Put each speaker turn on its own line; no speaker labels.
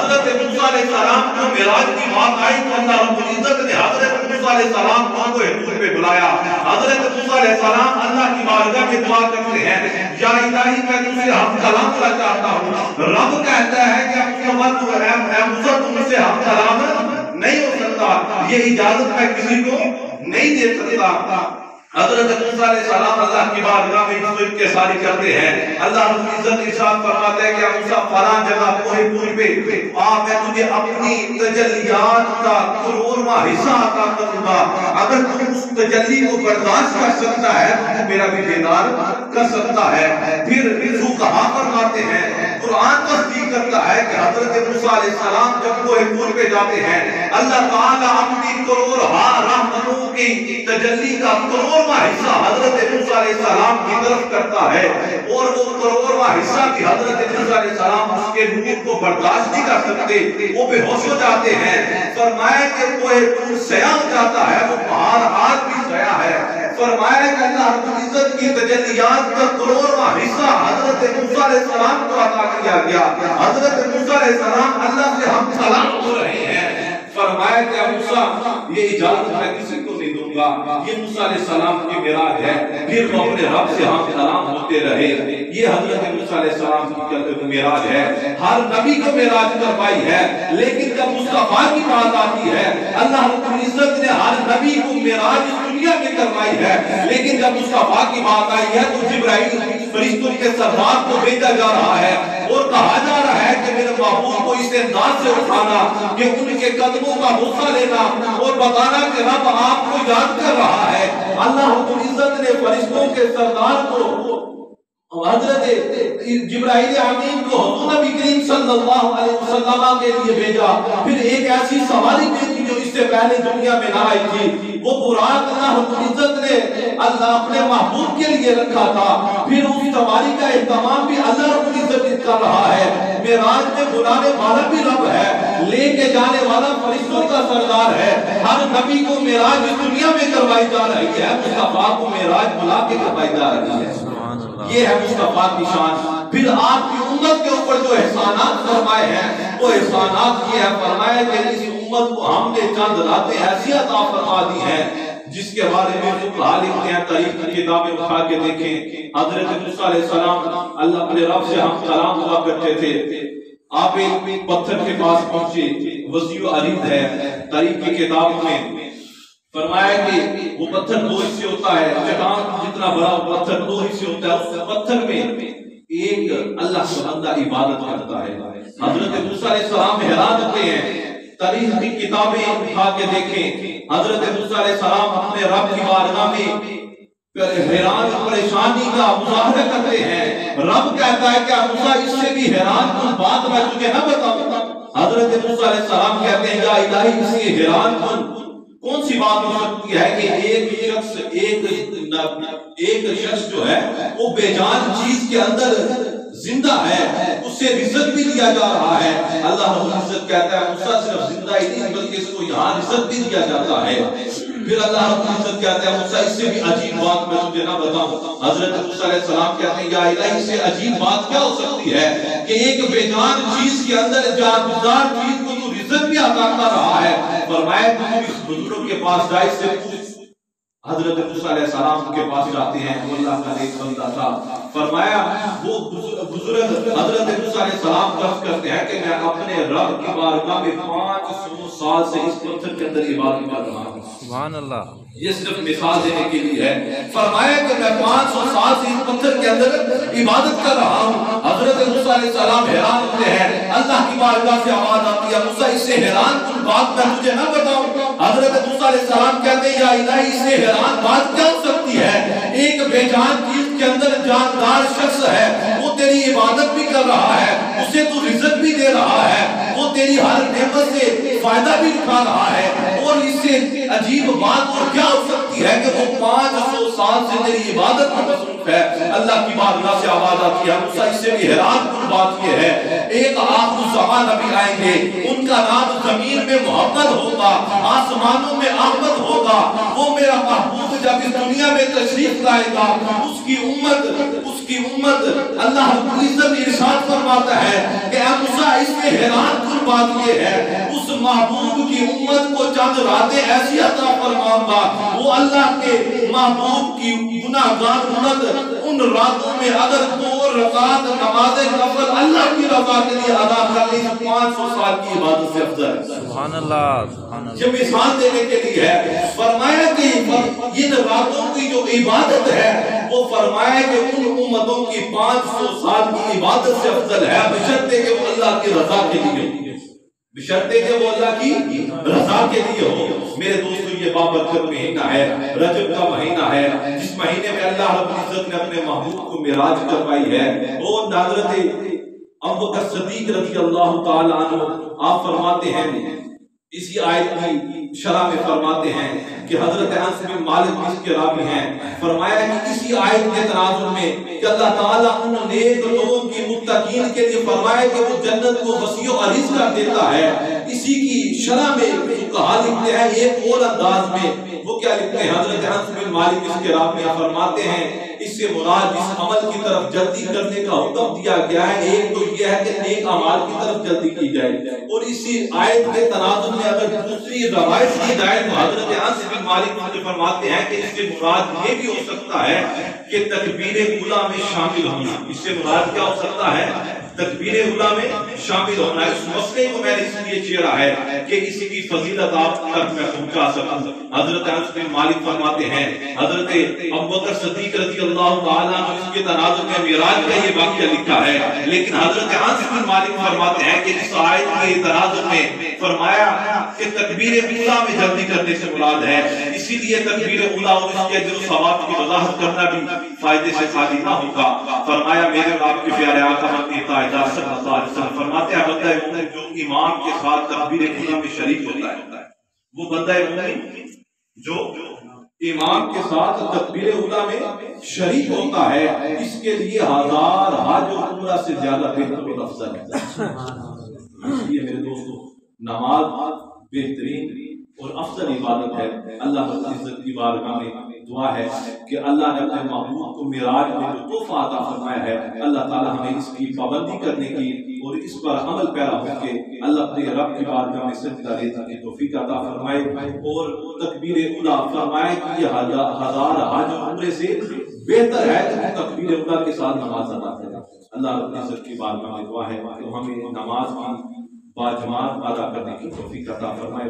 حضرت موسیٰ علیہ السلام کو معراج کی بات آئی تو اللہ رب العزت نے حضرت موسیٰ علیہ السلام کو حضور پہ بلایا. حضرت موسیٰ علیہ السلام اللہ کی بارگاہ میں دعا کرتے ہیں, یا الہی میں تم سے ہم کلام کرنا چاہتا ہوں. رب کہتا ہے کہ اے موسیٰ تم سے ہم کلام نہیں ہو سکتا, یہ اجازت میں کسی کو نہیں دے سکتا. حضرت موسیٰ علیہ السلام اللہ کی بارگاہ میں اس کے ساری کرتے ہیں. اللہ رب العزت ارشاد فرماتا ہے کہ موسیٰ فلاں جگہ کوہ طور پہ میں تجھے اپنی تجلیات کا کروڑواں حصہ عطا کروں گا. اگر تم اس تجلی کو برداشت کر سکتا ہے تو میرا بھی دیدار کر سکتا ہے. پھر فقہا فرماتے ہیں, قرآن تصدیق کرتا ہے کہ حضرت موسیٰ علیہ السلام جب کوہ طور پہ جاتے ہیں, اللہ تعالیٰ اپنی کروڑہا رحمتوں کی تجلی کا کروڑواں حصہ حضرت موسیٰ علیہ السلام کی طرف کرتا ہے, اور وہ کروڑواں حصہ کی حضرت موسیٰ علیہ السلام اس کے نور کو برداشت نہیں کر سکتے, وہ بے ہوش ہو جاتے ہیں. فرمایا کہ کوہ طور سیاہ ہو جاتا ہے, وہ پہاڑ آج بھی سیاہ ہے. فرمایا کہ اللہ رب العزت کی تجلیات کا کروڑواں حصہ حضرت موسیٰ علیہ السلام کو عطا کیا گیا. حضرت موسیٰ علیہ السلام اللہ سے ہم کلام ہو رہے ہیں. فرمایا کہ موسیٰ یہ اجازت میں کسی کو نہیں دوں گا. یہ موسیٰ علیہ السلام کی معراج ہے. پھر وہ اپنے رب سے ہم کلام ہوتے رہے. یہ حضرت موسیٰ علیہ السلام کی معراج ہے. ہر نبی کو معراج کروائی ہے, لیکن جب مصطفیٰ کی بات آتی ہے, اللہ رب العزت نے ہر نبی کو معراج اس دنیا میں کروائی ہے, لیکن جب مصطفیٰ کی بات آئی ہے تو جبرائیل فرشتوں کے سردار کو بھیجا جا رہا ہے اور کہا جا رہا ہے کہ میرے محبوب کو اس انداز سے اٹھانا کہ ان کے قدموں کا بوسہ لینا اور بتانا کہ رب آپ کو یاد کر رہا ہے. اللہ رب العزت نے فرشتوں کے سردار کو حضرت جبرائیل امین کو حضور نبی کریم صلی اللہ علیہ وسلم کے لیے بھیجا. پھر ایک ایسی سواری بھیجی جو اس سے پہلے دنیا میں نہ آئی تھی, وہ براق اللہ رب العزت نے اللہ اپنے محبوب کے لیے رکھا تھا. پھر اس سواری کا اہتمام بھی اللہ رب العزت کر رہا ہے. معراج میں بلانے والا بھی رب ہے, لے کے جانے والا فرشتوں کا سردار ہے. ہر نبی کو معراج اس دنیا میں کروائی جا رہی ہے, مصطفیٰ کو معراج بلا کے کروائی جا رہی ہے. یہ ہے مصطفیٰ کی شان. پھر آپ کی امت کے اوپر جو احسانات فرمائے ہیں, وہ احسانات یہ ہے فرمایا کہ اس امت کو ہم نے چند راتیں ایسی عطا فرما دی ہیں جس کے بارے میں فقہا لکھتے ہیں. تاریخ کی کتابیں اٹھا کے دیکھیں, حضرت موسیٰ علیہ السلام اللہ اپنے رب سے ہم کلام ہوا کرتے تھے. آپ ایک پتھر کے پاس پہنچے, وسیع و عریض ہے. تاریخ کی کتابوں میں فرمایا کہ وہ پتھر دو حصے ہوتا ہے, چٹان جتنا بڑا پتھر دو حصے ہوتا ہے. اس پتھر میں ایک اللہ کا بندہ عبادت کرتا ہے. حضرت موسیٰ علیہ السلام حیران ہوتے ہیں. تاریخ کی کتابیں اٹھا کے دیکھیں, حضرت موسیٰ علیہ السلام اپنے رب کی بارگاہ میں حیران پریشانی کا مظاہرہ کرتے ہیں. رب کہتا ہے کہ موسیٰ اس سے بھی حیران کن بات میں تجھے نہ بتاؤں. حضرت موسیٰ علیہ السلام کہتے ہیں یا الہی اس سے حیران کون سی بات ہو سکتی ہے کہ ایک شخص جو ہے وہ بے جان چیز کے اندر زندہ ہے, اس سے رزق بھی دیا جا رہا ہے. اللہ رب العزت کہتا ہے موسیٰ صرف زندہ ہی نہیں بلکہ اس کو یہاں رزق بھی دیا جاتا ہے. پھر اللہ رب العزت کہتا ہے موسیٰ اس سے بھی عجیب بات میں تجھے نہ بتاؤں. حضرت موسیٰ علیہ السلام کہتے ہیں یا الہی اس سے عجیب بات کیا ہو سکتی ہے کہ ایک بے جان چیز کے اندر جاندار چیز کو تو رزق بھی عطا کر رہا ہے. فرمایا تو اس بزرگ کے پاس جائے سے پوچھ. حضرت موسیٰ علیہ السلام کے پاس جاتے ہیں, وہ اللہ کا ایک بندہ تھا. فرمایا وہ بزرگ حضرت موسیٰ علیہ السلام عرض کرتے ہیں کہ میں اپنے رب کی بارگاہ میں 500 سال سے اس پتھر کے اندر عبادت کر رہا ہوں.
سبحان اللہ.
یہ صرف مثال دینے کے لیے ہے. فرمایا کہ میں 500 سال سے اس پتھر کے اندر عبادت کر رہا ہوں. حضرت موسیٰ علیہ السلام حیران ہوتے ہیں. اللہ کی بارگاہ سے آواز آتی ہے موسیٰ اس سے حیران کن بات میں تجھے نہ بتاؤں. حضرت موسیٰ علیہ السلام کہتے ہیں یا الہی اس سے حیران بات کیا ہو سکتی ہے. ایک بے جان چیز کے اندر جاندار شخص ہے, وہ تیری عبادت بھی کر رہا ہے, اسے تو رزق بھی دے رہا ہے, وہ تیری ہر نعمت سے فائدہ بھی اٹھا رہا ہے, اور اس سے عجیب بات اور کیا ہو سکتی ہے کہ وہ 500 سال سے تیری عبادت میں مصروف ہے. اللہ کی بارگاہ سے آواز آتی ہے موسیٰ اس سے بھی حیران کن بات یہ ہے ایک آخر الزمان نبی آئیں گے, ان کا نام زمین میں محمد ہوگا, آسمانوں میں احمد ہوگا. وہ میرا محبوب جب اس دنیا میں تشریف لائے گا, اس کی امت اللہ رب العزت ارشاد فرماتا ہے کہ اے موسیٰ اس میں حیران کن بات یہ ہے اس محبوب کی امت کو چند راتیں ایسی عطا فرماؤں گا وہ اللہ کے محبوب کی گناہگار امت ان راتوں میں اگر 2 رکعت نماز نفل اللہ کی رضا کے لیے ادا کر لی 500 سال کی عبادت سے افضل ہے۔ سبحان اللہ۔ یہ مثال دینے کے لیے ہے، فرمایا کہ ان راتوں کی جو عبادت ہے وہ فرمایا کہ ان امتوں کی 500 سال کی عبادت سے افضل ہے، بشرطے کہ وہ اللہ کی رضا کے لیے ہو، بشرطے کہ وہ اللہ کی رضا کے لیے ہو۔ میرے دوستو یہ بابرکت مہینہ ہے، رجب کا مہینہ ہے، جس مہینے میں اللہ رب العزت نے اپنے محبوب کو معراج کروائی ہے۔ اور حضرت ابوبکر صدیق رضی اللہ تعالی عنہ آپ فرماتے ہیں، اسی آیت کی شرح میں فرماتے ہیں کہ حضرت انس بن مالک اس کے راوی ہیں، فرمایا کہ اسی آیت کے تناظر میں کہ اللہ تعالیٰ ان نیک لوگوں کی متقین کے لیے فرمایا کہ وہ جنت کو وسیع و عریض کر دیتا ہے، اسی کی شرح میں کہا لکھتے ہیں ایک اور انداز میں، وہ کیا لکھتے ہیں؟ حضرت انس بن مالک اس کے راوی فرماتے ہیں اس سے مراد جس عمل کی طرف جلدی کرنے کا حکم دیا گیا ہے ایک تو یہ ہے کہ نیک اعمال کی طرف جلدی کی جائے، اور اسی آیت کے تناظر میں اگر دوسری روایت کی جائے تو حضرت انس بن مالک فرماتے ہیں کہ اس سے مراد یہ بھی ہو سکتا ہے کہ تکبیر اولیٰ میں شامل ہونا، اس سے مراد کیا ہو سکتا ہے؟ تکبیر اولیٰ میں شامل ہونا۔ اس مسئلے کو میں نے اس لیے چھیڑا ہے کہ اس کی فضیلت آپ تک میں پہنچا سکوں۔ حضرت انس بن مالک فرماتے ہیں حضرت ابوبکر صدیق رضی اللہ تعالیٰ عنہ اس کے تناظر میں معراج کا یہ واقعہ لکھا ہے، لیکن حضرت انس بن مالک فرماتے ہیں کہ اس آیت کے تناظر میں فرمایا کہ تکبیر اولیٰ میں جلدی کرنے سے مراد ہے، اسی لیے تکبیر اولیٰ اور اس کے اجر و ثواب کی وضاحت کرنا بھی فائدے سے خالی نہ ہوگا۔ فرمایا میرے اور آپ کے پیارے آقا مدنی تاجدار صلی اللہ علیہ وسلم فرماتے ہیں بندہ مومن جو امام کے ساتھ تکبیر اولیٰ میں شریک ہوتا ہے، وہ بندہ مومن جو امام کے ساتھ تکبیر اولیٰ میں شریک ہوتا ہے اس کے لیے 1000 حج و عمرہ سے زیادہ بہتر و افضل ہے۔ یہ میرے دوستو نماز بہترین اور افضل عبادت ہے۔ اللہ رب العزت کی بارگاہ میں دعا ہے کہ اللہ نے اپنے محبوب کو معراج میں جو تحفہ عطا فرمایا ہے اللہ تعالی ہمیں اس کی پابندی کرنے کی اور اس پر عمل پیرا ہو کے اللہ اپنے رب کی بارگاہ میں سجدہ دینے کی توفیق عطا فرمائے، اور تکبیر اولیٰ فرمائے کہ یہ 1000 حج و عمرے سے بہتر ہے کہ تکبیر اولیٰ کے ساتھ نماز ادا کرے۔ اللہ رب العزت کی بارگاہ میں دعا ہے کہ ہمیں نماز کی باجماعت ادا کرنے کی توفیق عطا فرمائے۔